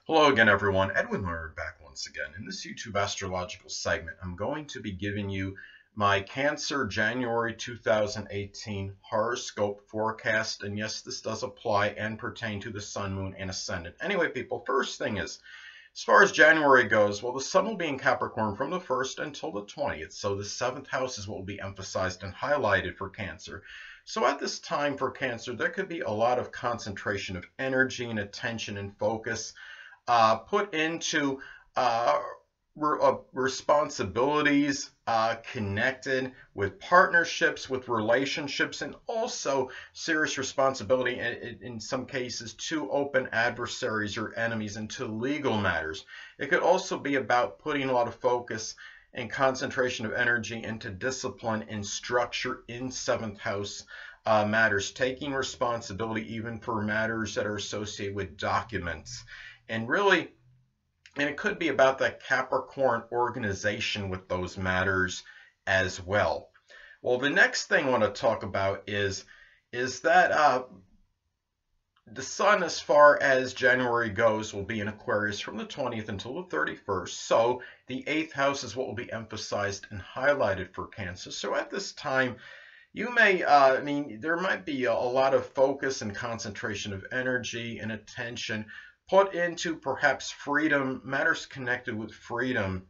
Hello again, everyone. Edwin Learnard back once again. In this YouTube astrological segment, I'm going to be giving you my Cancer January 2018 horoscope forecast. And yes, this does apply and pertain to the Sun, Moon, and Ascendant. Anyway, people, first thing is, as far as January goes, well, the Sun will be in Capricorn from the 1st until the 20th. So the 7th house is what will be emphasized and highlighted for Cancer. So at this time for Cancer, there could be a lot of concentration of energy and attention and focus put into responsibilities connected with partnerships, with relationships, and also serious responsibility in some cases to open adversaries or enemies into legal matters. It could also be about putting a lot of focus and concentration of energy into discipline and structure in 7th house matters, taking responsibility even for matters that are associated with documents. And it could be about that Capricorn organization with those matters as well. Well, the next thing I want to talk about is that the Sun, as far as January goes, will be in Aquarius from the 20th until the 31st. So the 8th house is what will be emphasized and highlighted for Cancer. So at this time, you may, there might be a lot of focus and concentration of energy and attention put into perhaps freedom, matters connected with freedom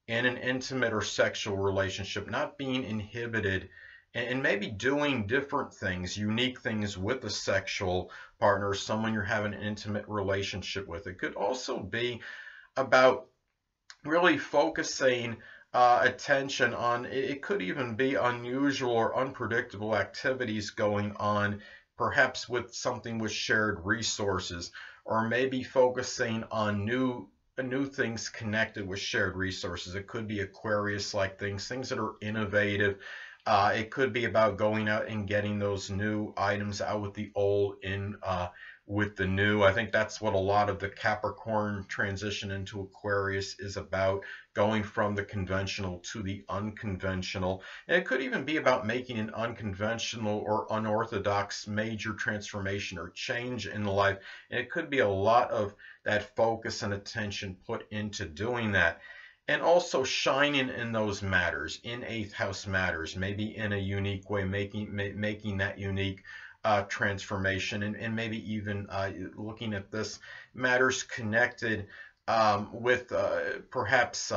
in an intimate or sexual relationship, not being inhibited, and maybe doing different things, unique things with a sexual partner, someone you're having an intimate relationship with. It could also be about really focusing attention on, it could even be unusual or unpredictable activities going on, perhaps with something with shared resources, or maybe focusing on new things connected with shared resources. It could be Aquarius-like things that are innovative. It could be about going out and getting those new items out with the old, in with the new. I think that's what a lot of the Capricorn transition into Aquarius is about, going from the conventional to the unconventional. And it could even be about making an unconventional or unorthodox major transformation or change in life. And it could be a lot of that focus and attention put into doing that. And also shining in those matters, in 8th house matters, maybe in a unique way, making that unique transformation, and maybe even looking at this matters connected with perhaps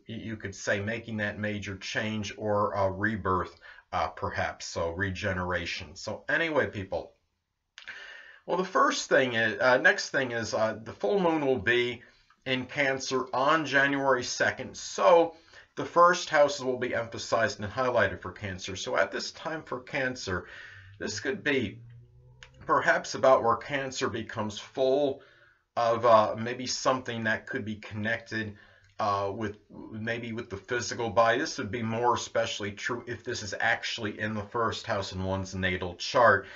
you could say making that major change or rebirth, perhaps, so regeneration. So anyway, people, well, the first thing is, next thing is the full moon will be in Cancer on January 2nd. So the first houses will be emphasized and highlighted for Cancer. So at this time for Cancer, this could be perhaps about where Cancer becomes full of maybe something that could be connected with the physical body. This would be more especially true if this is actually in the first house in one's natal chart.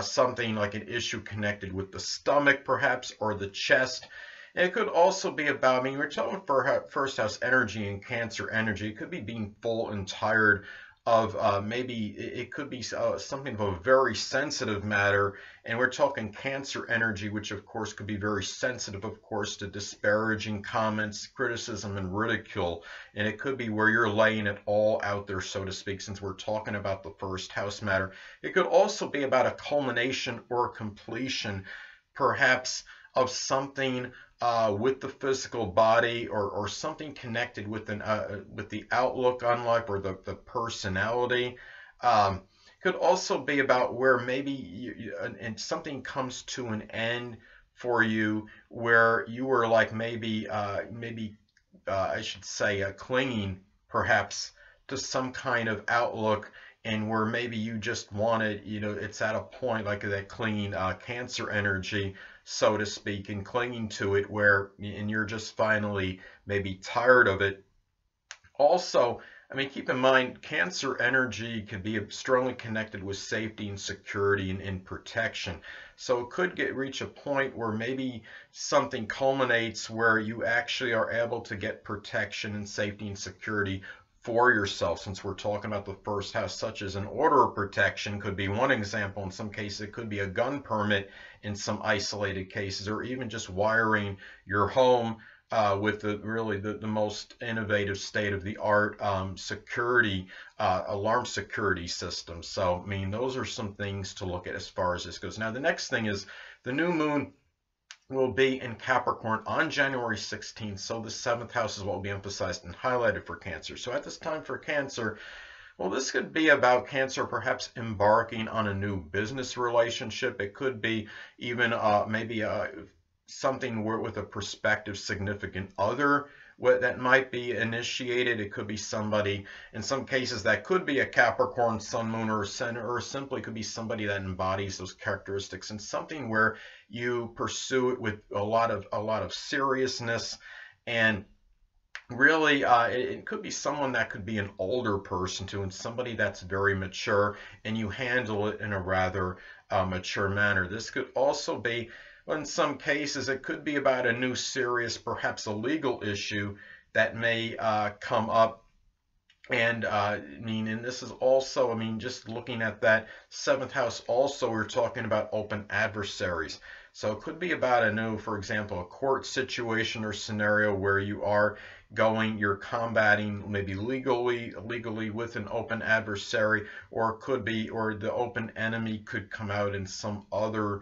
Something like an issue connected with the stomach, perhaps, or the chest. It could also be about, we're talking for first house energy and Cancer energy. It could be being full and tired of maybe it could be something of a very sensitive matter, and we're talking Cancer energy, which of course could be very sensitive, of course, to disparaging comments, criticism, and ridicule. And it could be where you're laying it all out there, so to speak, since we're talking about the first house matter. It could also be about a culmination or completion, perhaps, of something with the physical body, or something connected with the outlook on life, or the personality. Could also be about where maybe and something comes to an end for you, where you were like maybe I should say clinging perhaps to some kind of outlook, and where maybe you just wanted, it's at a point like that clinging Cancer energy, so to speak, and clinging to it, and you're just finally maybe tired of it. Also, keep in mind, Cancer energy could be strongly connected with safety and security and protection. So it could reach a point where maybe something culminates where you actually are able to get protection and safety and security for yourself, since we're talking about the first house, such as an order of protection could be one example. In some cases, it could be a gun permit in some isolated cases, or even just wiring your home with the most innovative state-of-the-art security, alarm security system. So, I mean, those are some things to look at as far as this goes. Now, the next thing is the new moon will be in Capricorn on January 16th. So the 7th house is what will be emphasized and highlighted for Cancer. So at this time for Cancer, well, this could be about Cancer perhaps embarking on a new business relationship. It could be even maybe something with a prospective significant other that might be initiated. It could be somebody, in some cases that could be a Capricorn, Sun, Moon, or Ascendant, or simply could be somebody that embodies those characteristics, and something where you pursue it with a lot of seriousness. And really it could be someone that could be an older person too, and somebody that's very mature, and you handle it in a rather mature manner. This could also be, in some cases, it could be about a new serious, perhaps a legal issue that may come up. And and this is also, just looking at that 7th house, also we're talking about open adversaries. So it could be about a new, for example, a court situation or scenario where you're combating maybe legally with an open adversary, or it could be, or the open enemy could come out in some other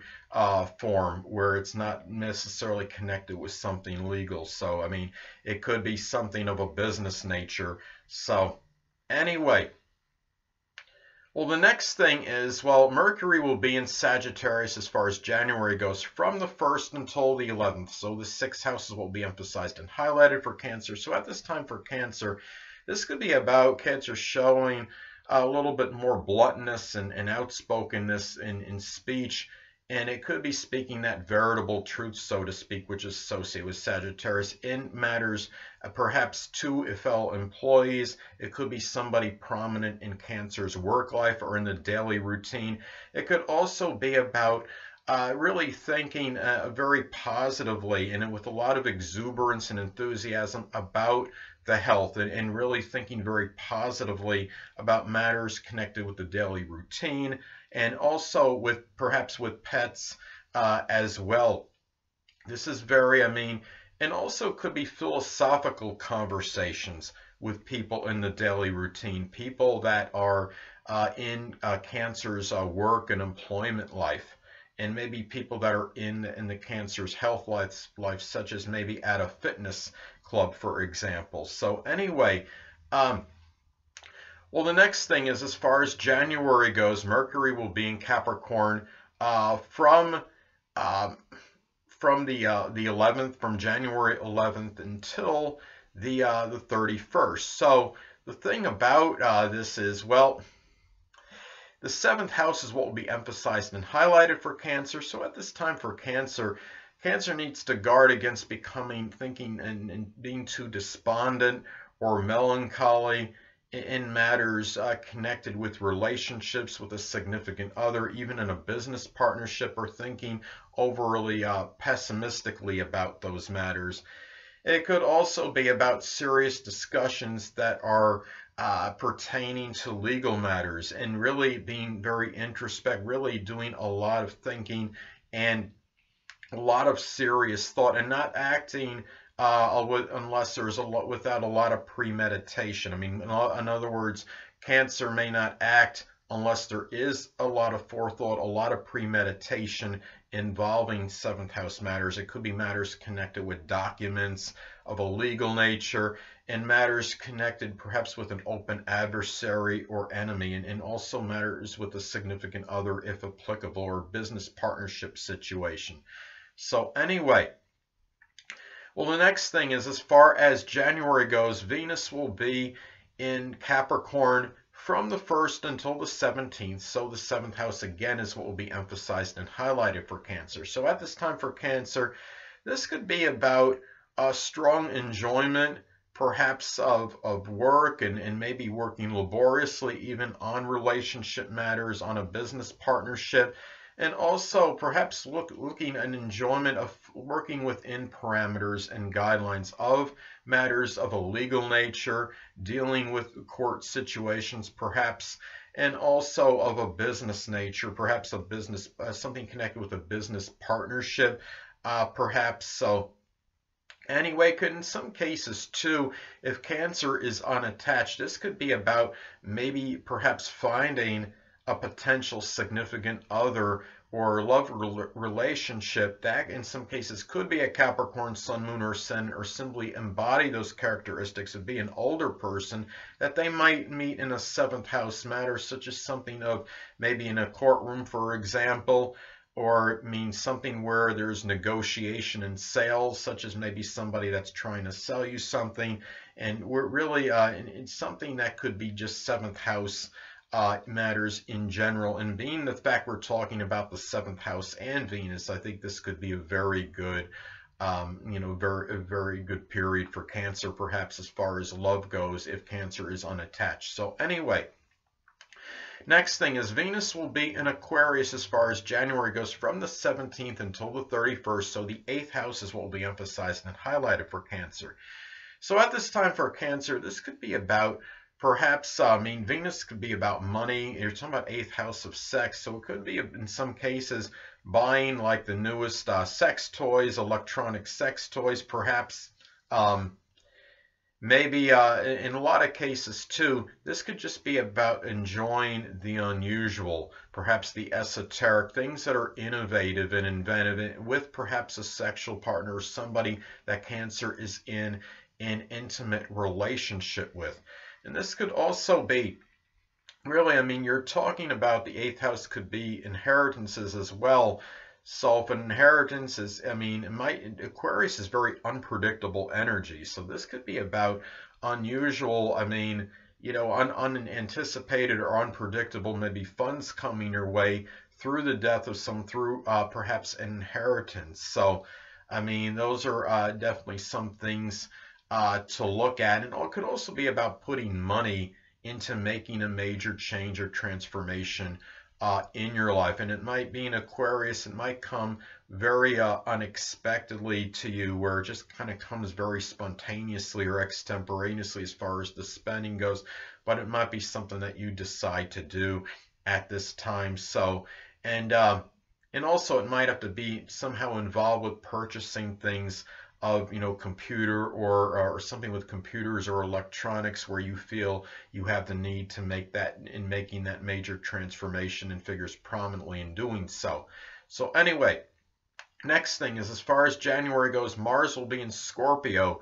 form where it's not necessarily connected with something legal. So, it could be something of a business nature. So, anyway. Well, the next thing is, Mercury will be in Sagittarius as far as January goes, from the 1st until the 11th. So the 6 houses will be emphasized and highlighted for Cancer. So at this time for Cancer, this could be about Cancer showing a little bit more bluntness and outspokenness in speech. And it could be speaking that veritable truth, so to speak, which is associated with Sagittarius in matters perhaps to fellow employees. It could be somebody prominent in Cancer's work life or in the daily routine. It could also be about really thinking very positively and with a lot of exuberance and enthusiasm about the health, and really thinking very positively about matters connected with the daily routine, and also perhaps with pets as well. This is very, and also could be philosophical conversations with people in the daily routine, people that are in Cancer's work and employment life, and maybe people that are in the Cancer's health life, such as maybe at a fitness club, for example. So anyway, the next thing is, as far as January goes, Mercury will be in Capricorn from the 11th, from January 11th until the 31st. So the thing about this is, the 7th house is what will be emphasized and highlighted for Cancer. So at this time for Cancer, Cancer needs to guard against thinking and being too despondent or melancholy in matters connected with relationships with a significant other, even in a business partnership, or thinking overly pessimistically about those matters. It could also be about serious discussions that are pertaining to legal matters, and really being very introspective, really doing a lot of thinking and a lot of serious thought, and not acting unless there's without a lot of premeditation. In other words, Cancer may not act unless there is a lot of forethought, a lot of premeditation involving 7th house matters. It could be matters connected with documents of a legal nature, and matters connected perhaps with an open adversary or enemy, and also matters with a significant other, if applicable, or business partnership situation. So anyway, the next thing is, as far as January goes, Venus will be in Capricorn from the 1st until the 17th. So the 7th house again is what will be emphasized and highlighted for Cancer. So at this time for Cancer, this could be about a strong enjoyment perhaps of work, and maybe working laboriously even on relationship matters, on a business partnership, and also perhaps looking an enjoyment working within parameters and guidelines of matters of a legal nature, dealing with court situations perhaps, and also of a business nature, perhaps a business, something connected with a business partnership, perhaps. So anyway, could in some cases too, if Cancer is unattached, this could be about maybe perhaps finding a potential significant other or love relationship that in some cases could be a Capricorn, Sun, Moon, or Ascendant, or simply embody those characteristics of being an older person that they might meet in a 7th house matter, such as something of maybe in a courtroom, for example, or it means something where there's negotiation and sales, such as maybe somebody that's trying to sell you something. And we're really it's something that could be just 7th house matters in general. And being the fact we're talking about the 7th house and Venus, I think this could be a very good, very good period for Cancer, perhaps as far as love goes, if Cancer is unattached. So anyway, next thing is Venus will be in Aquarius as far as January goes from the 17th until the 31st. So the 8th house is what will be emphasized and highlighted for Cancer. So at this time for Cancer, this could be about perhaps, Venus could be about money. You're talking about 8th house of sex. So it could be in some cases buying like the newest sex toys, electronic sex toys, perhaps. Maybe in a lot of cases too, this could just be about enjoying the unusual, perhaps the esoteric, things that are innovative and inventive with perhaps a sexual partner or somebody that Cancer is in an intimate relationship with. And this could also be really, you're talking about the 8th house could be inheritances as well. So if an inheritance is, Aquarius is very unpredictable energy. So this could be about unusual, unanticipated or unpredictable, maybe funds coming your way through the death of through perhaps an inheritance. So, those are definitely some things to look at. And it could also be about putting money into making a major change or transformation in your life. And it might be in Aquarius, it might come very unexpectedly to you, where it just kind of comes very spontaneously or extemporaneously as far as the spending goes, but it might be something that you decide to do at this time. So, and also it might have to be somehow involved with purchasing things of computer or something with computers or electronics, where you feel you have the need to make that, in making that major transformation, and figures prominently in doing so. So anyway, next thing is, as far as January goes, Mars will be in Scorpio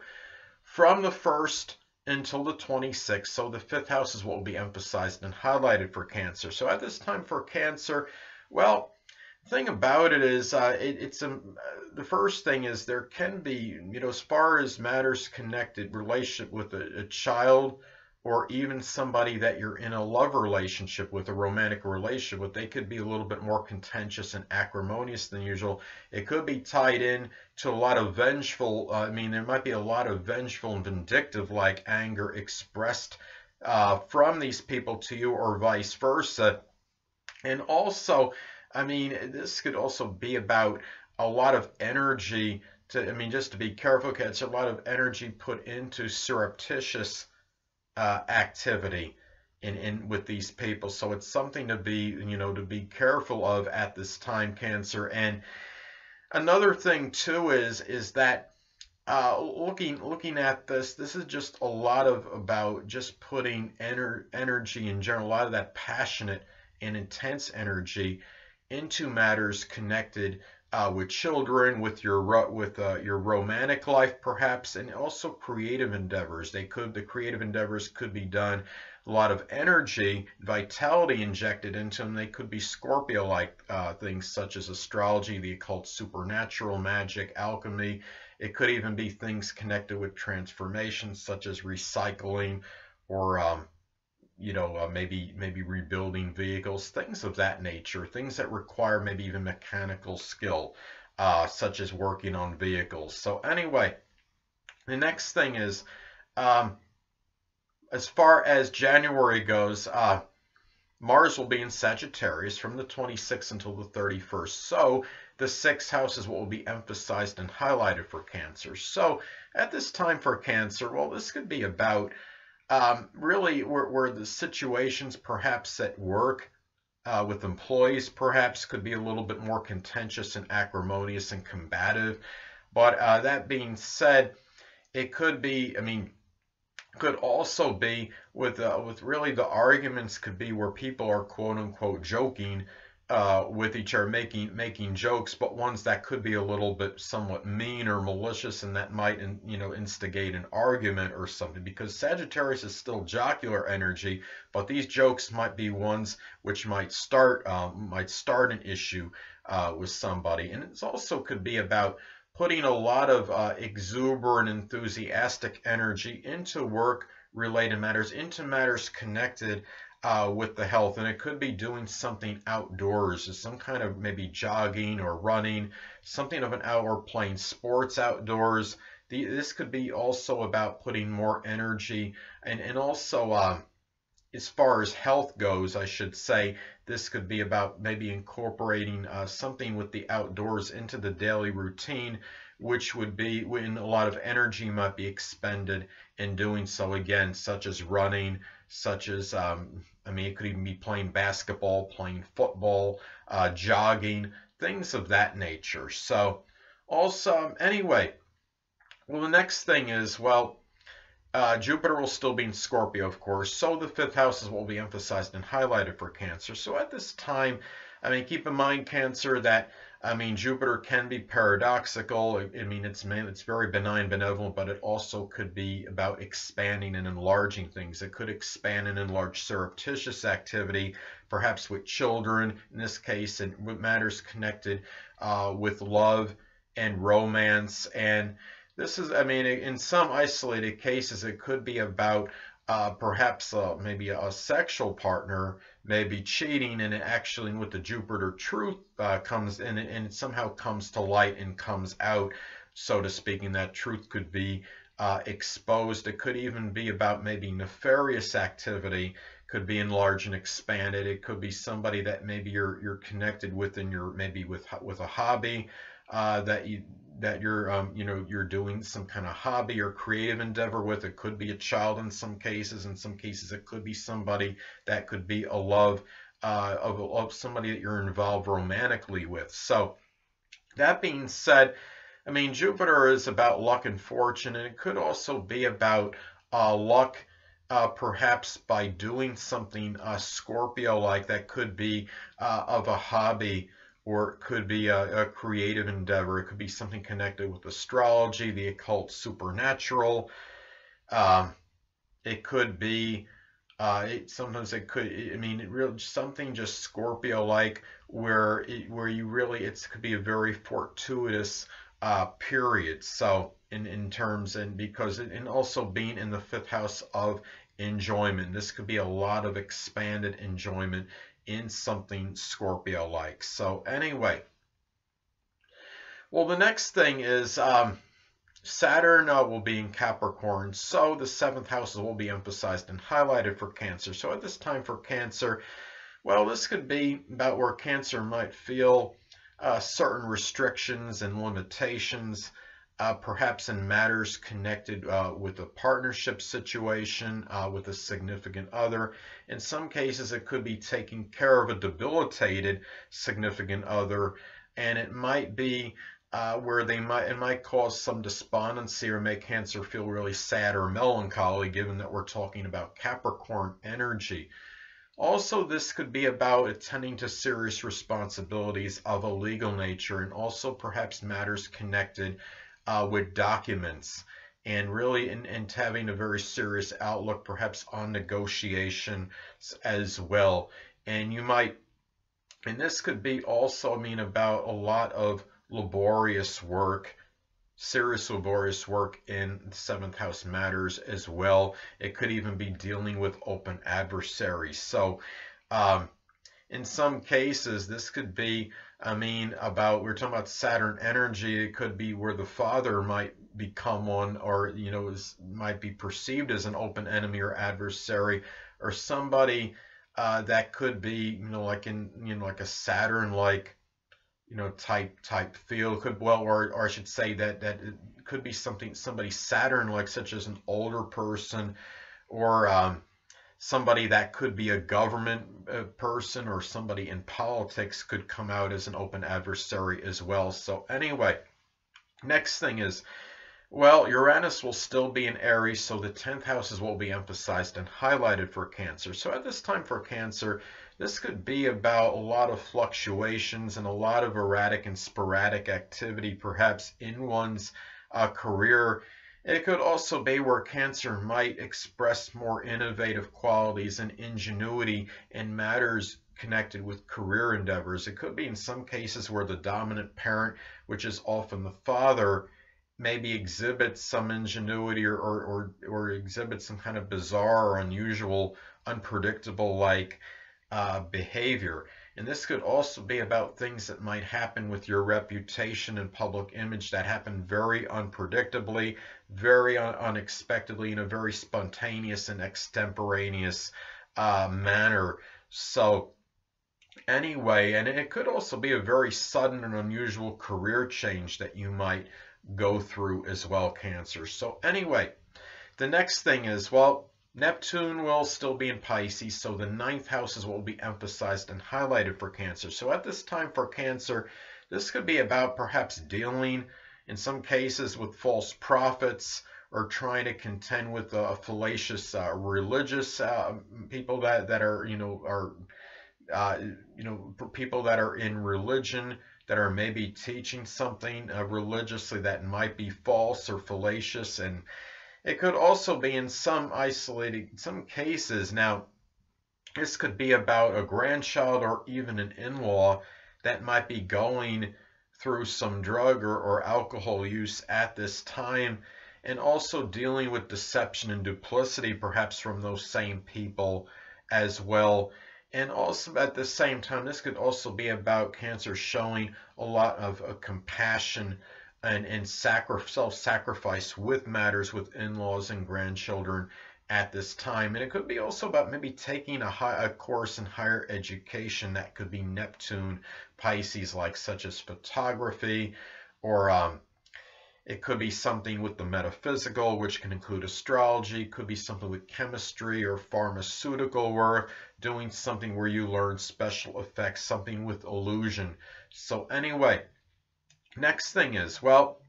from the 1st until the 26th. So the 5th house is what will be emphasized and highlighted for Cancer. So at this time for Cancer, well, thing about it is, the first thing is there can be, as far as matters connected, relationship with a child, or even somebody that you're in a love relationship with, a romantic relationship with, they could be a little bit more contentious and acrimonious than usual. It could be tied in to a lot of vengeful, there might be a lot of vengeful and vindictive like anger expressed from these people to you, or vice versa. And also, this could also be about a lot of energy to, just to be careful, because it's a lot of energy put into surreptitious activity in with these people. So it's something to be, to be careful of at this time, Cancer. And another thing too is that looking at this is just a lot about just putting energy in general, a lot of that passionate and intense energy into matters connected with children, with your romantic life perhaps, and also creative endeavors. The creative endeavors could be done, a lot of energy, vitality injected into them. They could be Scorpio-like things such as astrology, the occult, supernatural, magic, alchemy. It could even be things connected with transformation, such as recycling, or maybe rebuilding vehicles, things of that nature, things that require maybe even mechanical skill, such as working on vehicles. So anyway, the next thing is, as far as January goes, Mars will be in Sagittarius from the 26th until the 31st. So the sixth house is what will be emphasized and highlighted for Cancer. So at this time for Cancer, well, this could be about really where the situations perhaps at work with employees perhaps could be a little bit more contentious and acrimonious and combative. But that being said, it could be, I mean, could also be with really the arguments could be where people are quote unquote joking with each other, making jokes, but ones that could be a little bit somewhat mean or malicious, and that might instigate an argument or something. Because Sagittarius is still jocular energy, but these jokes might be ones which might start an issue with somebody, and it also could be about putting a lot of exuberant, enthusiastic energy into work-related matters, into matters connected with the health. And it could be doing something outdoors, some kind of maybe jogging or running, something of an outdoor playing sports outdoors. This could be also about putting more energy and also as far as health goes, I should say, this could be about maybe incorporating something with the outdoors into the daily routine, which would be when a lot of energy might be expended in doing so, again, such as running, such as, I mean, it could even be playing basketball, playing football, jogging, things of that nature. So also, anyway, well, the next thing is, well, Jupiter will still be in Scorpio, of course, so the fifth house is what will be emphasized and highlighted for Cancer. So at this time, I mean, keep in mind, Cancer, that, I mean, Jupiter can be paradoxical. I mean, it's very benign, benevolent, but it also could be about expanding and enlarging things. It could expand and enlarge surreptitious activity, perhaps with children, in this case, and with matters connected with love and romance. And this is, I mean, in some isolated cases, it could be about perhaps maybe a sexual partner maybe cheating, and it actually with the Jupiter truth comes in and it somehow comes to light and comes out, so to speak, and that truth could be exposed. It could even be about maybe nefarious activity, could be enlarged and expanded. It could be somebody that maybe you're connected with in your maybe with a hobby that you're doing some kind of hobby or creative endeavor with. It could be a child in some cases. In some cases, it could be somebody that could be a love of somebody that you're involved romantically with. So that being said, I mean, Jupiter is about luck and fortune, and it could also be about luck perhaps by doing something Scorpio-like that could be of a hobby, or it could be a creative endeavor. It could be something connected with astrology, the occult, supernatural. It could be, sometimes it could, I mean, it really something just Scorpio-like where you really, it could be a very fortuitous period. So in terms, and because, and also being in the fifth house of enjoyment, this could be a lot of expanded enjoyment in something Scorpio-like. So anyway, well, the next thing is Saturn will be in Capricorn, so the seventh house will be emphasized and highlighted for Cancer. So at this time for Cancer, well, this could be about where Cancer might feel certain restrictions and limitations, perhaps in matters connected with a partnership situation, with a significant other. In some cases, it could be taking care of a debilitated significant other, and it might be where it might cause some despondency or make Cancer feel really sad or melancholy, given that we're talking about Capricorn energy. Also, this could be about attending to serious responsibilities of a legal nature, and also perhaps matters connected with documents, and really and having a very serious outlook perhaps on negotiation as well. And you might, and this could be also, I mean, about a lot of laborious work, serious laborious work in the seventh house matters as well. It could even be dealing with open adversaries. So in some cases, this could be, I mean, we're talking about Saturn energy. It could be where the father might become one, or, you know, might be perceived as an open enemy or adversary, or somebody that could be, you know, like a Saturn, like, type feel. Could, well, or I should say that it could be somebody Saturn like, such as an older person, or somebody that could be a government person, or somebody in politics could come out as an open adversary as well. So anyway, next thing is, well, Uranus will still be in Aries, so the 10th houses will be emphasized and highlighted for Cancer. So at this time for Cancer, this could be about a lot of fluctuations and a lot of erratic and sporadic activity, perhaps in one's career. It could also be where Cancer might express more innovative qualities and ingenuity in matters connected with career endeavors. It could be in some cases where the dominant parent, which is often the father, maybe exhibits some ingenuity, or exhibits some kind of bizarre or unusual, unpredictable behavior. And this could also be about things that might happen with your reputation and public image that happen very unpredictably, very unexpectedly, in a very spontaneous and extemporaneous manner. So anyway, and it could also be a very sudden and unusual career change that you might go through as well, Cancer. So anyway, the next thing is, well, Neptune will still be in Pisces, so the 9th houses will be emphasized and highlighted for Cancer. So at this time for Cancer, this could be about perhaps dealing, in some cases, with false prophets, or trying to contend with fallacious religious people that are, people that are in religion, that are maybe teaching something religiously that might be false or fallacious. And it could also be in some cases. Now, this could be about a grandchild or even an in-law that might be going through some drug or alcohol use at this time, and also dealing with deception and duplicity, perhaps from those same people as well. And also at the same time, this could also be about Cancer showing a lot of compassion and self-sacrifice with matters with in-laws and grandchildren at this time. And it could be also about maybe taking a course in higher education that could be Neptune, Pisces, like such as photography, or it could be something with the metaphysical, which can include astrology. It could be something with chemistry or pharmaceutical work, doing something where you learn special effects, something with illusion. So anyway, next thing is, well,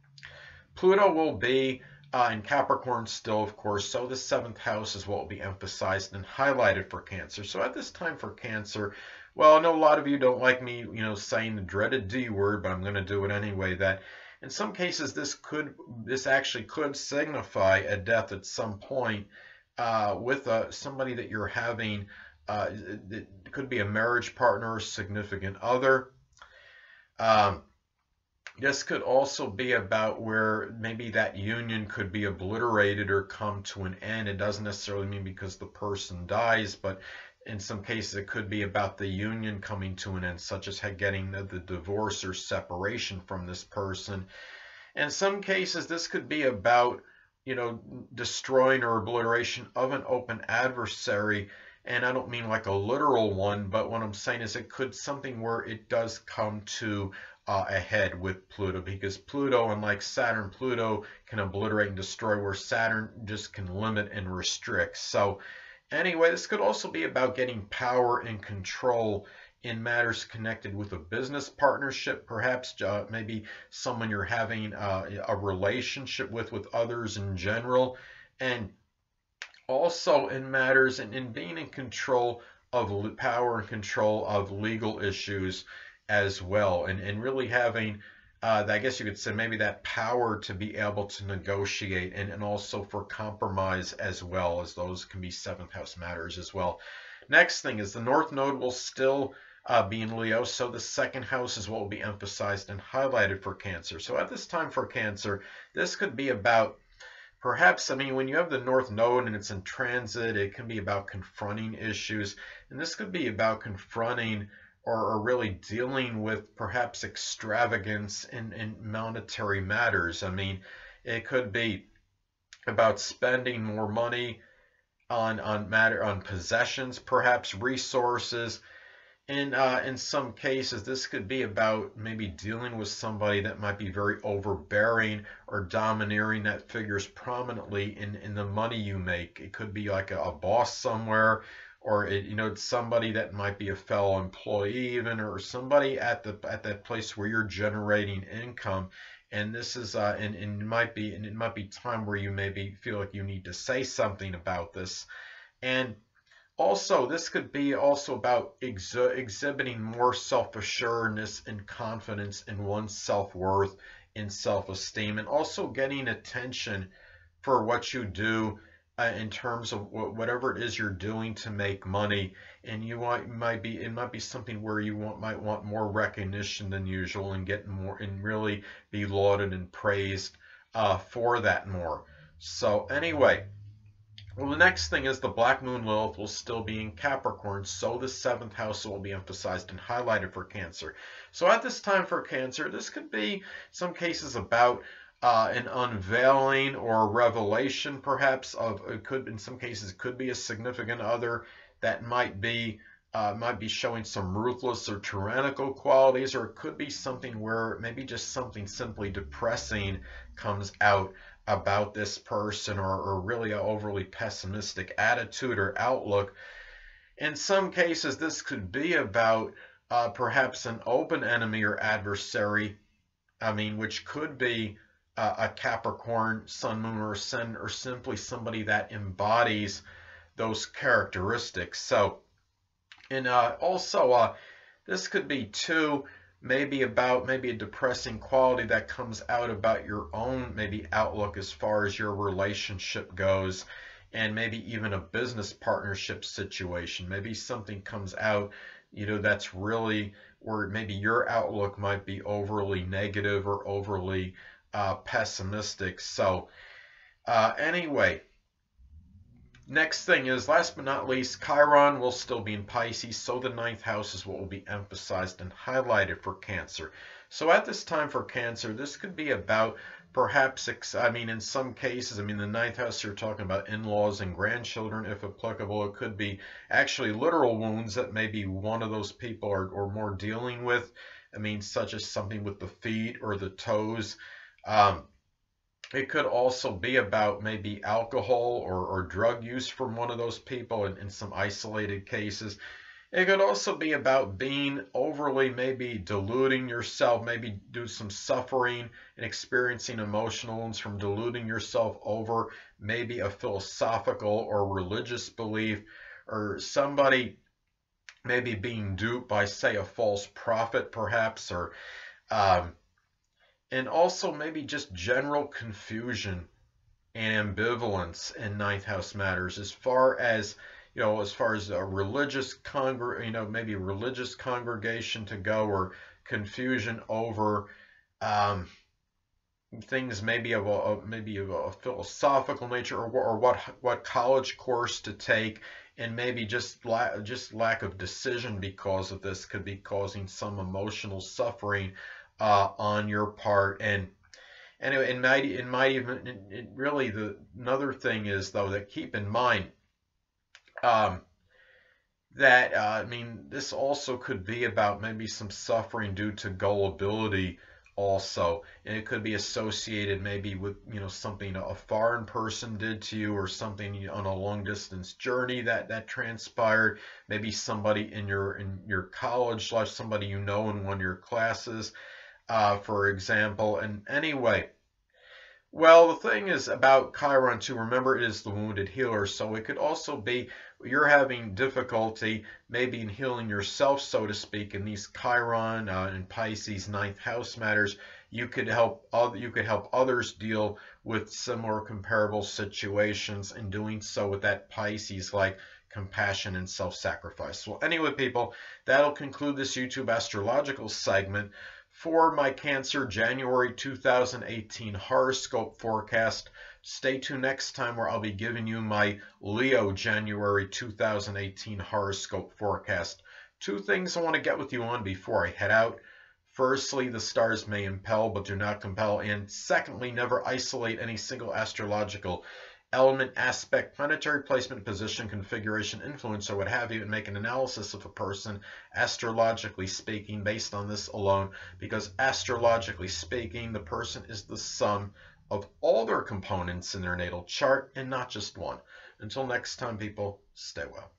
Pluto will be in Capricorn still, of course, so the 7th house is what will be emphasized and highlighted for Cancer. So at this time for Cancer, well, I know a lot of you don't like me, saying the dreaded D word, but I'm going to do it anyway, that in some cases this actually could signify a death at some point with somebody that you're having. It could be a marriage partner or significant other. This could also be about where maybe that union could be obliterated or come to an end. It doesn't necessarily mean because the person dies, but in some cases it could be about the union coming to an end, such as getting the divorce or separation from this person. In some cases, this could be about, destroying or obliteration of an open adversary. And I don't mean like a literal one, but what I'm saying is it could something where it does come to a head with Pluto, because Pluto, unlike Saturn, Pluto can obliterate and destroy, where Saturn just can limit and restrict. So anyway, this could also be about getting power and control in matters connected with a business partnership, perhaps maybe someone you're having a relationship with others in general, and also in matters and in being in control of power and control of legal issues as well, and really having I guess you could say maybe that power to be able to negotiate, and also for compromise, as well as those can be 7th house matters as well. Next thing is the North Node will still be in Leo, so the 2nd house is what will be emphasized and highlighted for Cancer. So at this time for Cancer, this could be about perhaps, when you have the North Node and it's in transit, it can be about confronting issues, and this could be about confronting or really dealing with perhaps extravagance in monetary matters. It could be about spending more money on possessions, perhaps resources. In some cases, this could be about maybe dealing with somebody that might be very overbearing or domineering that figures prominently in the money you make. It could be like a boss somewhere, or it's somebody that might be a fellow employee even, or somebody at that place where you're generating income. And this is and it might be time where you maybe feel like you need to say something about this. And also, this could be also about exhibiting more self-assuredness and confidence in one's self-worth and self-esteem, and also getting attention for what you do in terms of whatever it is you're doing to make money. And it might be something where you might want more recognition than usual and get more and really be lauded and praised for that more. So anyway. Well, the next thing is the Black Moon Lilith will still be in Capricorn, so the 7th house will be emphasized and highlighted for Cancer. So at this time for Cancer, this could be some cases about an unveiling or revelation, perhaps in some cases it could be a significant other that might be showing some ruthless or tyrannical qualities, or it could be something where maybe just something simply depressing comes out about this person, or really an overly pessimistic attitude or outlook. In some cases, this could be about perhaps an open enemy or adversary, which could be a Capricorn, Sun, Moon, or Ascendant, or simply somebody that embodies those characteristics. So, and also, this could be too maybe a depressing quality that comes out about your own maybe outlook as far as your relationship goes, and maybe even a business partnership situation. Maybe something comes out, that's really where maybe your outlook might be overly negative or overly pessimistic. So anyway. Next thing is, last but not least, Chiron will still be in Pisces, so the 9th house is what will be emphasized and highlighted for Cancer. So at this time for Cancer, this could be about perhaps, in some cases, the 9th house, you're talking about in-laws and grandchildren, if applicable. It could be actually literal wounds that maybe one of those people are more dealing with, such as something with the feet or the toes. It could also be about maybe alcohol or drug use from one of those people in some isolated cases. It could also be about being overly maybe deluding yourself, maybe do some suffering and experiencing emotional wounds from deluding yourself over maybe a philosophical or religious belief, or somebody maybe being duped by, say, a false prophet perhaps, or and also maybe just general confusion and ambivalence in 9th house matters as far as a religious maybe religious congregation to go, or confusion over things maybe of a philosophical nature, or what college course to take, and maybe just lack of decision because of this could be causing some emotional suffering on your part. And anyway, another thing is, though, that keep in mind that this also could be about maybe some suffering due to gullibility also, and it could be associated maybe with something a foreign person did to you, or something on a long distance journey that transpired, maybe somebody in your college life, somebody in one of your classes, for example. And anyway, well, the thing is about Chiron too, remember, it is the wounded healer, so it could also be you're having difficulty maybe in healing yourself, so to speak, in these Chiron and Pisces 9th house matters. You could help others deal with similar comparable situations, and doing so with that Pisces like compassion and self-sacrifice. Well, anyway, people, that'll conclude this YouTube astrological segment for my Cancer January 2018 horoscope forecast. Stay tuned next time, where I'll be giving you my Leo January 2018 horoscope forecast. Two things I want to get with you on before I head out. Firstly, the stars may impel but do not compel. And secondly, never isolate any single astrological element, aspect, planetary placement, position, configuration, influence, or what have you, and make an analysis of a person, astrologically speaking, based on this alone, because astrologically speaking, the person is the sum of all their components in their natal chart and not just one. Until next time, people, stay well.